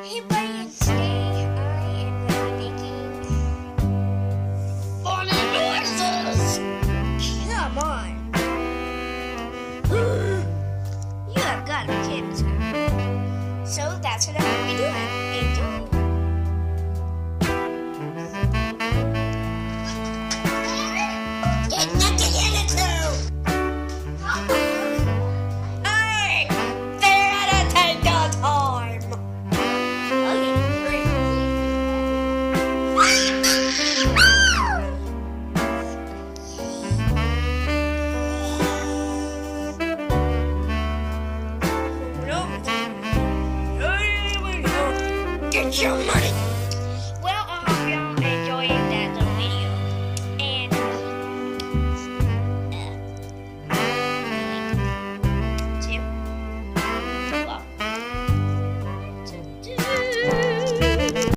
Hey buddy, today I am making funny noises. Come on. You have got to be kidding, sir. So that's what I'm going to be doing. Enjoy. Get nothing in it too. Hey, they're at a take your time. Get your money!